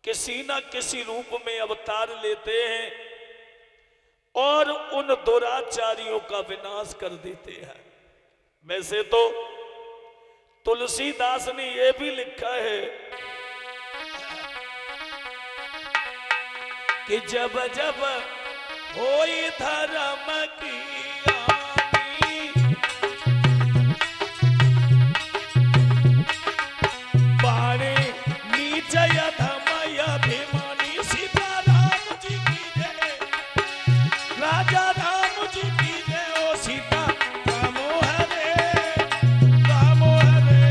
किसी न किसी रूप में अवतार लेते हैं और उन दुराचारियों का विनाश कर देते हैं। वैसे तो तुलसीदास ने यह भी लिखा है कि जब जब होई धर्म की हानि, बाणे नीच अधमय अभिमानी। सीताराम जी की जय, राजा राम जी की जय। ओ सीता रामो हरे, रामो हरे।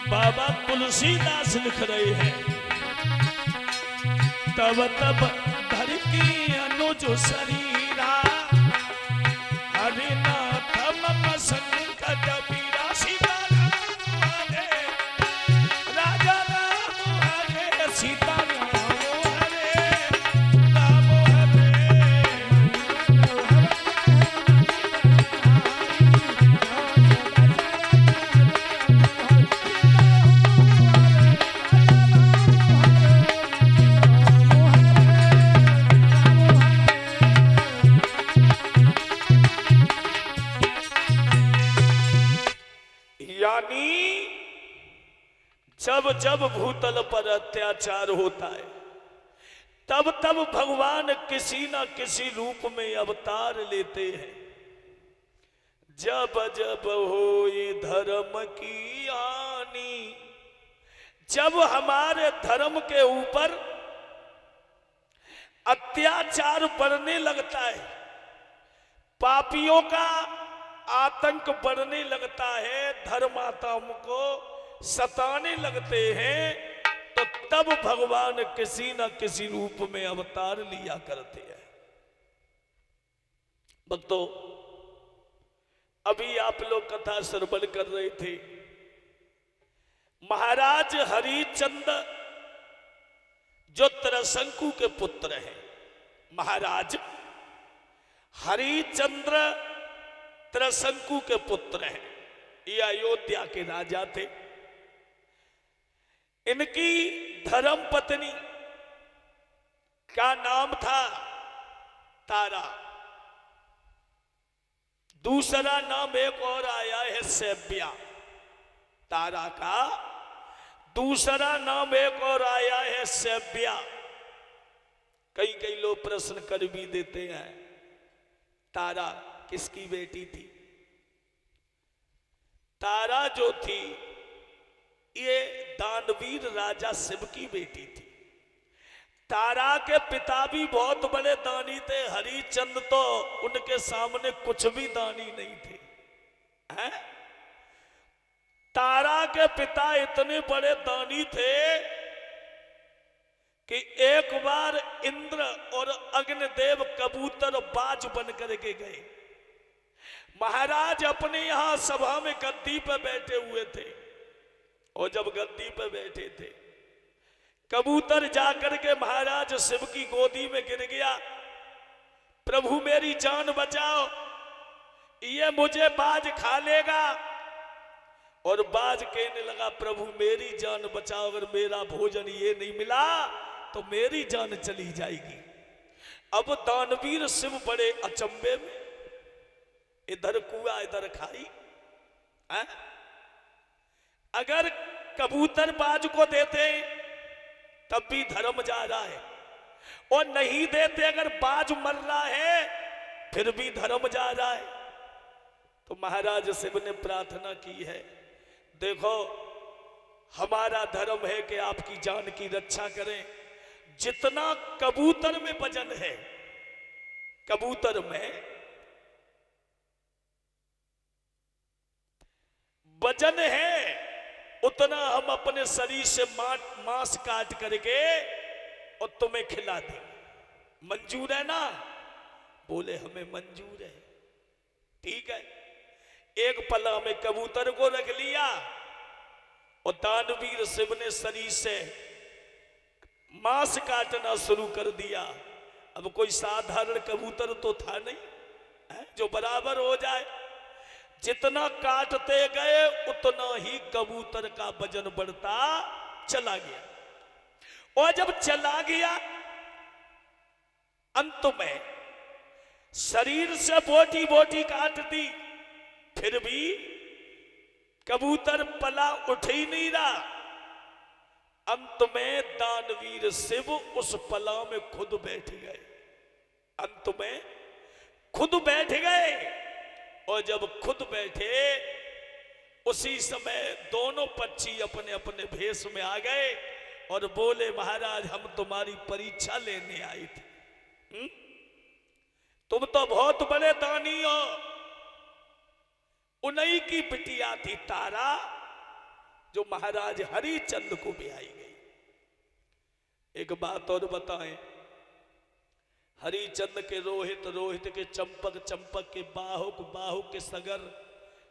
बाबा तुलसीदास लिख रहे हैं, तब तब धरती अनुज शरीरा, हरिनाथ मम संकट पीरा। सीताराम हरे, राजा राम हरे। सीताराम हरे, राम हरे। यानी जब जब भूतल पर अत्याचार होता है तब तब भगवान किसी न किसी रूप में अवतार लेते हैं। जब जब होए धर्म की हानि, जब हमारे धर्म के ऊपर अत्याचार बढ़ने लगता है, पापियों का आतंक बढ़ने लगता है, धर्मात्माओं को सताने लगते हैं, तो तब भगवान किसी न किसी रूप में अवतार लिया करते हैं। भक्तों, अभी आप लोग कथा श्रवण कर रहे थे, महाराज हरिश्चंद्र जो त्रिशंकु के पुत्र हैं, महाराज हरिश्चंद्र त्रिशंकु के पुत्र हैं। ये अयोध्या के राजा थे। इनकी धर्म पत्नी का नाम था तारा, दूसरा नाम एक और आया है सेव्या। तारा का दूसरा नाम एक और आया है सेव्या। कई कई लोग प्रश्न कर भी देते हैं, तारा किसकी बेटी थी? तारा जो थी ये दानवीर राजा शिव की बेटी थी। तारा के पिता भी बहुत बड़े दानी थे, हरिश्चंद्र तो उनके सामने कुछ भी दानी नहीं थे। हैं? तारा के पिता इतने बड़े दानी थे कि एक बार इंद्र और अग्निदेव कबूतर बाज बन करके गए। महाराज अपने यहां सभा में गद्दी पर बैठे हुए थे, और जब गद्दी पर बैठे थे, कबूतर जाकर के महाराज शिव की गोदी में गिर गया। प्रभु मेरी जान बचाओ, ये मुझे बाज खा लेगा। और बाज कहने लगा, प्रभु मेरी जान बचाओ, अगर मेरा भोजन ये नहीं मिला तो मेरी जान चली जाएगी। अब दानवीर शिव बड़े अचंभे में, इधर कुआ इधर खाई। अगर कबूतर बाज को देते तब भी धर्म जा रहा है, और नहीं देते अगर बाज मर रहा है फिर भी धर्म जा रहा है। तो महाराज शिव ने प्रार्थना की है, देखो हमारा धर्म है कि आपकी जान की रक्षा करें। जितना कबूतर में वजन है, कबूतर में वजन है, उतना हम अपने शरीर से मांस काट करके और तुम्हें खिला दें। मंजूर है ना? बोले हमें मंजूर है। ठीक है, एक पला में कबूतर को रख लिया और दानवीर शिव ने शरीर से मांस काटना शुरू कर दिया। अब कोई साधारण कबूतर तो था नहीं है, जो बराबर हो जाए। जितना काटते गए उतना ही कबूतर का वजन बढ़ता चला गया, और जब चला गया अंत में शरीर से बोटी बोटी काट दी, फिर भी कबूतर पला उठ ही नहीं रहा। अंत में दानवीर शिव उस पला में खुद बैठ गए, अंत में खुद बैठ गए। और जब खुद बैठे उसी समय दोनों पक्षी अपने अपने भेष में आ गए और बोले, महाराज हम तुम्हारी परीक्षा लेने आए थे। तुम तो बहुत बड़े दानी हो। उन्हीं की बिटिया थी तारा, जो महाराज हरिचंद को भी आई गई। एक बात और बताएं, हरिचंद के रोहित, रोहित के चंपक, चंपक के बाहुक, बाहुक के सगर,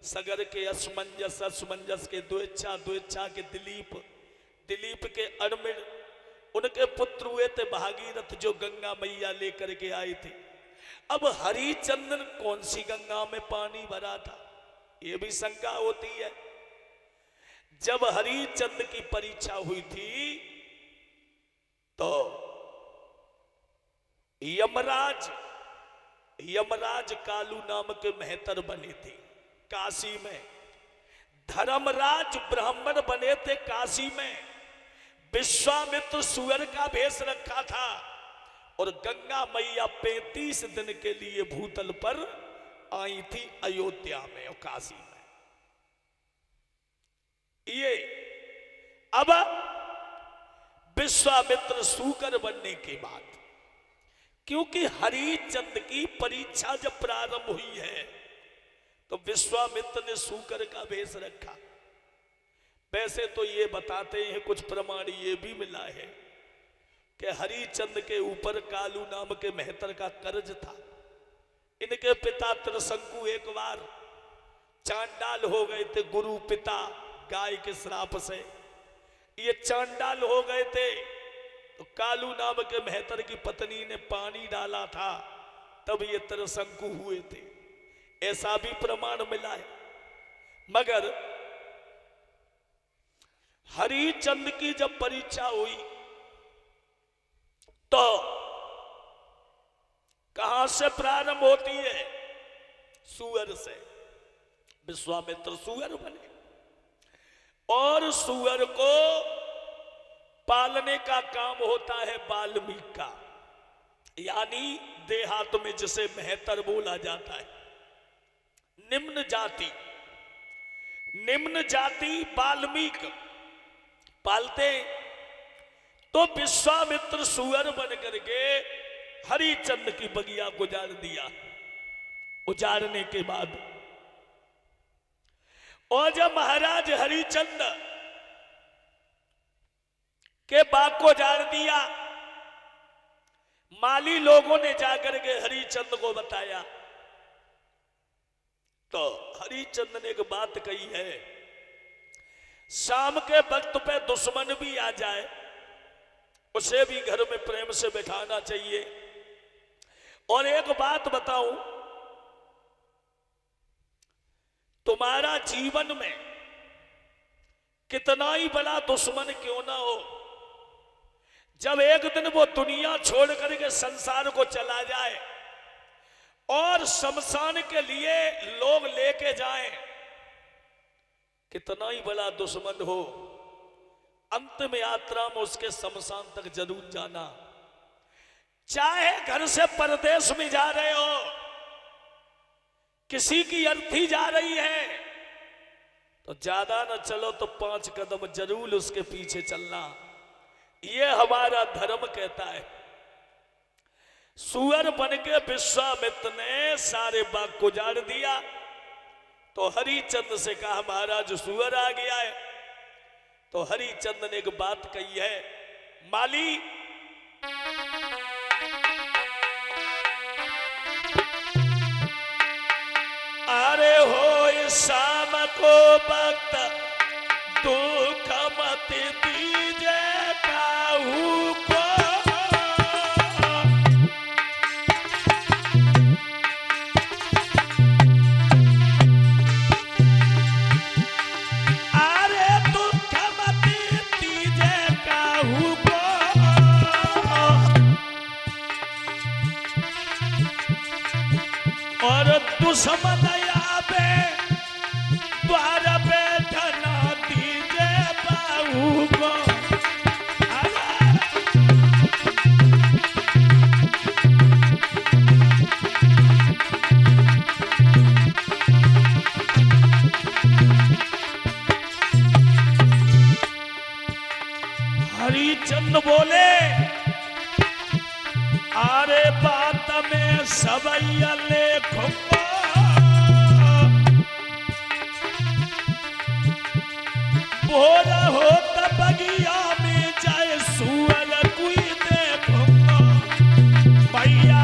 सगर के असमंजस, असमंजस के द्वेच्छा, द्वेच्छा के दिलीप, दिलीप के अड़मिड़, उनके पुत्र हुए थे भागीरथ, जो गंगा मैया लेकर के आए थे। अब हरिचंदन कौन सी गंगा में पानी भरा था, ये भी शंका होती है। जब हरिचंद की परीक्षा हुई थी तो यमराज, यमराज कालू नाम के मेहतर बने थे काशी में, धर्मराज ब्राह्मण बने थे काशी में, विश्वामित्र सुअर का भेष रखा था, और गंगा मैया 35 दिन के लिए भूतल पर आई थी अयोध्या में और काशी में। ये अब विश्वामित्र सूकर बनने के बाद, क्योंकि हरिचंद की परीक्षा जब प्रारंभ हुई है तो विश्वामित्र ने सूकर का भेष रखा। वैसे तो ये बताते हैं, कुछ प्रमाण ये भी मिला है कि हरिचंद के ऊपर कालू नाम के मेहतर का कर्ज था। इनके पिता त्रिशंकु एक बार चांडाल हो गए थे, गुरु पिता गाय के श्राप से ये चांडाल हो गए थे। तो कालू नाम के मेहतर की पत्नी ने पानी डाला था, तब ये त्रिशंकु हुए थे, ऐसा भी प्रमाण मिला है। मगर हरिचंद की जब परीक्षा हुई तो कहां से प्रारंभ होती है? सुअर से। विश्वामित्र सुअर बने और सुअर को पालने का काम होता है वाल्मीकि का, यानी देहात में जिसे मेहतर बोला जाता है। निम्न जाति, निम्न जाति वाल्मीकि पालते। तो विश्वामित्र सुअर बन करके हरिचंद की बगिया गुजार दिया। उजाड़ने के बाद और जब महाराज हरिचंद के बाग को उजाड़ दिया, माली लोगों ने जाकर के हरिचंद को बताया, तो हरिचंद ने एक बात कही है, शाम के वक्त पे दुश्मन भी आ जाए उसे भी घर में प्रेम से बैठाना चाहिए। और एक बात बताऊं, तुम्हारा जीवन में कितना ही बड़ा दुश्मन क्यों ना हो, जब एक दिन वो दुनिया छोड़ करके संसार को चला जाए और शमशान के लिए लोग लेके जाएं, कितना ही बड़ा दुश्मन हो, अंतिम यात्रा में उसके शमशान तक जरूर जाना। चाहे घर से परदेश में जा रहे हो, किसी की अर्थी जा रही है, तो ज्यादा न चलो तो 5 कदम जरूर उसके पीछे चलना। ये हमारा धर्म कहता है। सुअर बनके विश्वामित्र ने सारे बाग को उजाड़ दिया, तो हरिचंद से कहा महाराज सुअर आ गया है। तो हरिचंद ने एक बात कही है, माली शाम को वक्त दुख मत दीजे काहू को। अरे दुख मत दीजे काहू को। और दुश्मन आवे द्वार बैठना दीजे बाहू को। हरिचंद बोले अरे बात में सबैया लेखूंगा। भोर हो तब बगिया में जाए सुअर कोई देखूंगा। भैया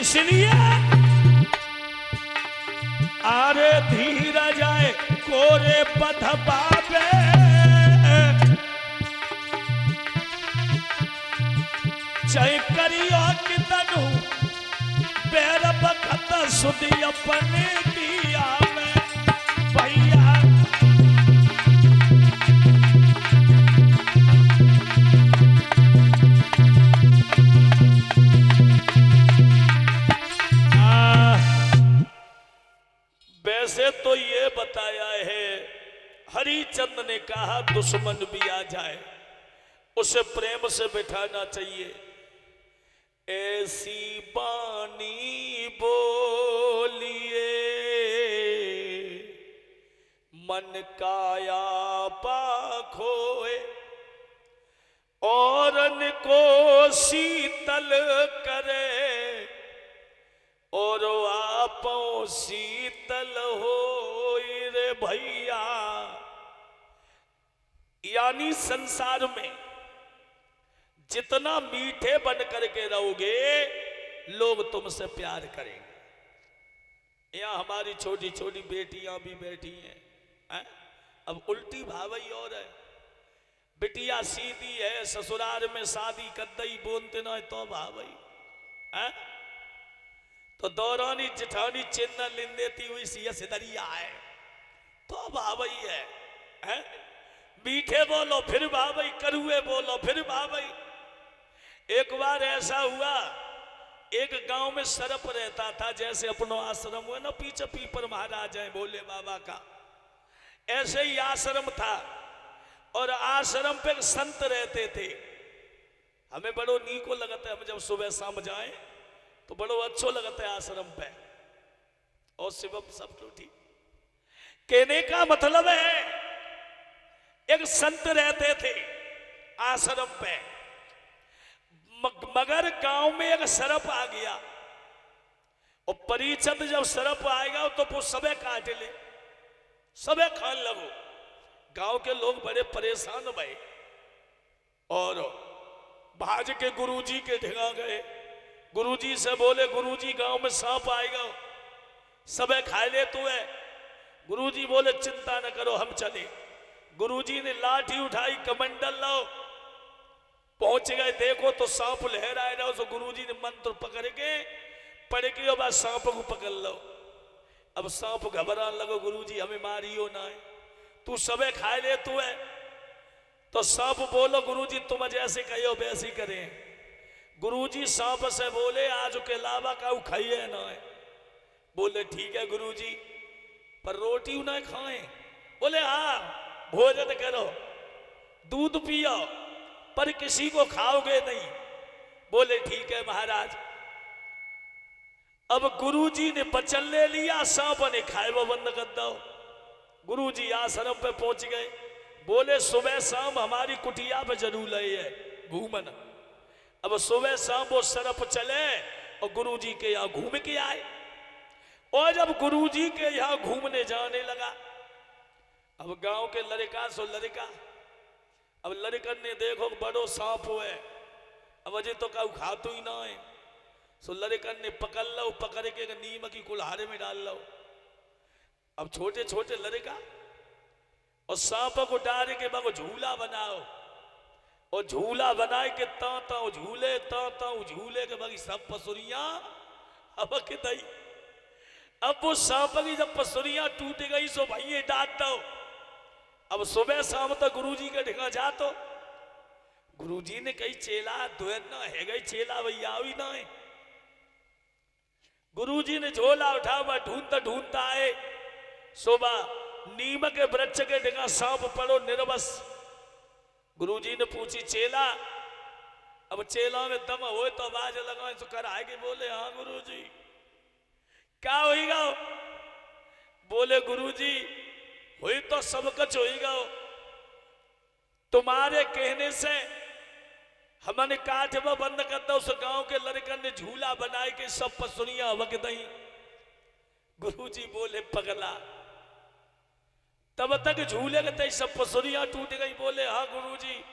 इसलिए अरे धीरा जाए कोरे बधबाबे। चाहे करियो कितनु पैर बखत सुधी अपने दिया में। भैया वैसे तो ये बताया है हरिचंद ने कहा दुश्मन भी आ जाए उसे प्रेम से बिठाना चाहिए। ऐसी बानी बोलिए मन काया पाखोए औरन को शीतल करे और आपो शीतल हो रे भैया। यानी संसार में जितना मीठे बन करके रहोगे लोग तुमसे प्यार करेंगे। यहाँ हमारी छोटी छोटी बेटियां भी बैठी हैं। अब उल्टी भावई और है। बिटिया सीधी है ससुराल में शादी कर दई बोलते ना तो भावई है तो दौरानी जिठानी चिन्ह लिन देती हुई सिया सिदरिया है तो भावई है? मीठे बोलो फिर भावई, करुए बोलो फिर भावई। एक बार ऐसा हुआ एक गांव में सरप रहता था जैसे अपनो आश्रम हुआ ना पीछे पीपर महाराज है भोले बाबा का, ऐसे ही आश्रम था और आश्रम पे संत रहते थे। हमें बड़ो नीको लगता है, हम जब सुबह शाम जाए तो बड़ो अच्छो लगता है आश्रम पे और शिवम सब तो ठीक। कहने का मतलब है एक संत रहते थे आश्रम पे, मगर गांव में एक सरप आ गया और परिचद जब सरप आएगा तो वो सबे काट ले, सबे खान लगो। गांव के लोग बड़े परेशान भये और भाज के गुरुजी के ढिगा गए। गुरुजी से बोले गुरुजी गांव में सांप आएगा सबे खा ले तू है। गुरुजी बोले चिंता न करो हम चले। गुरुजी ने लाठी उठाई कमंडल लाओ, पहुंच गए देखो तो सांप लहराए रहा। तो गुरुजी ने मंत्र पकड़ के पढ़ के अब सांप को पकड़ लो। अब सांप घबराने लगो, गुरुजी हमें मारियो ना है, तू सबे खा ले तू है। तो सांप बोलो गुरुजी तुम जैसे कहो वैसे ही करें। गुरुजी सांप से बोले आज के अलावा का खाइए ना है। बोले ठीक है गुरुजी पर रोटी ना खाए। बोले हाँ भोजन करो दूध पियो पर किसी को खाओगे नहीं। बोले ठीक है महाराज। अब गुरुजी ने वचन ले लिया, सांप ने खाए वो बंद कर दो। गुरुजी आश्रम पे पहुंच गए। बोले सुबह शाम हमारी कुटिया पे जरूर है घूमना। अब सुबह शाम वो सरप चले और गुरुजी के यहाँ घूम के आए। और जब गुरुजी के यहाँ घूमने जाने लगा, अब गांव के लड़का सो लड़का अब लड़कन ने देखो बड़ो सांप हुए, अब अजय तो का खातो ही ना है, सो लड़कन ने पकड़ लो, पकड़ के नीम की कुल्हारे में डाल लो। अब छोटे छोटे लड़का और सांप को डाल के बागो झूला बनाओ, और झूला बनाए के ता झूले झूले के बाकी सब पसुरियां अब के दई। अब वो सांप की जब पसुरियां टूट गई सो भाई डांट दो। अब सुबह शाम तक गुरुजी के ढिका जा, तो गुरुजी ने कही चेला दुहन ना है गई, चेला भैया आई ना है। गुरुजी ने झोला उठा हुआ ढूंढता ढूंढता आए, सुबह नीम के वृक्ष के ढिका सांप पड़ो निर्वस। गुरुजी ने पूछी चेला, अब चेला में दम हो तो आवाज लगाए तो कर आगे बोले हाँ गुरुजी। क्या होगा? बोले गुरुजी हुई तो सब कुछ होगा, तुम्हारे कहने से हमने काठ में बंद कर दो, उस गांव के लड़कन ने झूला बनाए के सब पसुनिया वक दई। गुरुजी बोले पगला, तब तक झूले के तई सब पसुनिया टूट गई। बोले हाँ गुरुजी,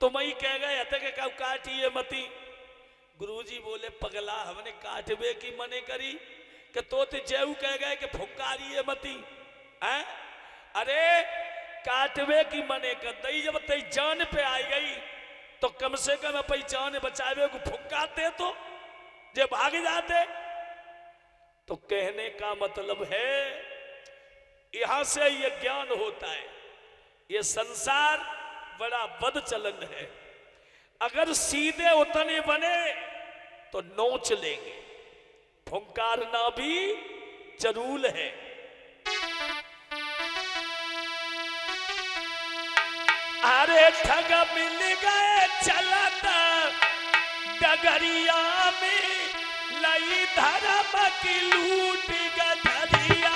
तुम ही कह गए हते के कब काटिए मती। गुरुजी बोले पगला, हमने काटवे की मने करी कि तो जेऊ कह गए कि फुकारिए मती है? अरे काटवे की मने कर दई, जब तई जान पे आई गई तो कम से कम अपनी जान बचावे को फुकाते तो जे भाग जाते। तो कहने का मतलब है यहां से ये ज्ञान होता है, ये संसार बड़ा बद चलन है। अगर सीधे उतने बने तो नोच लेंगे, फुंकारना भी जरूर है। अरे ठग मिल गए चलता डगरिया में, लई धर्म की लूट गठरिया।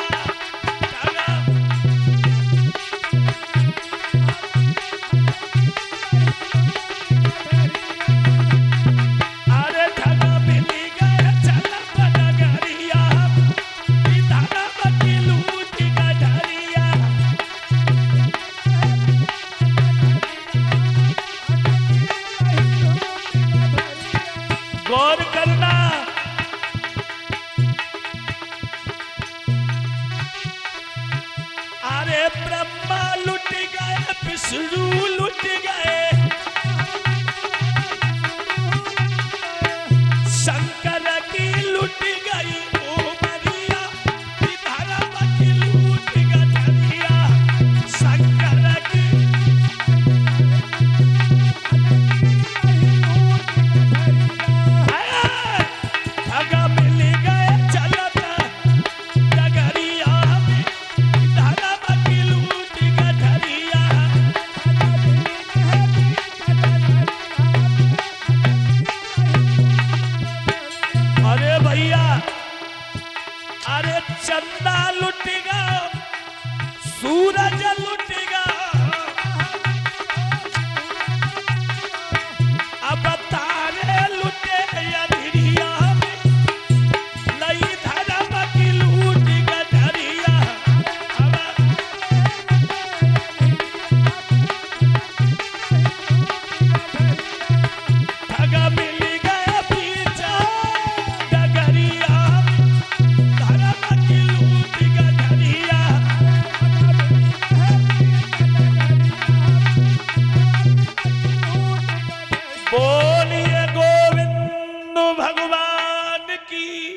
अरे ठग मिल गए चलता डगरिया, धर्म की लूट गठरिया। गौर करना, अरे ब्रह्मा लुट गए, विष्णु लुट गए, शंकर की लुट गई उमरिया, धर्म की लूट गठरिया। शंकर की ठग मिल गए चलता डगरिया में, धर्म की लूट गठरिया। अरे भैया, अरे चंदा लुट गया, सूरज लुट गया, अब तारे लुटे अधरिया में, लई धर्म की लूट गठरिया। ठग मिल गए पीछा डगरिया में, धर्म की लूट गठरिया। बोलिए गोविंद भगवान की।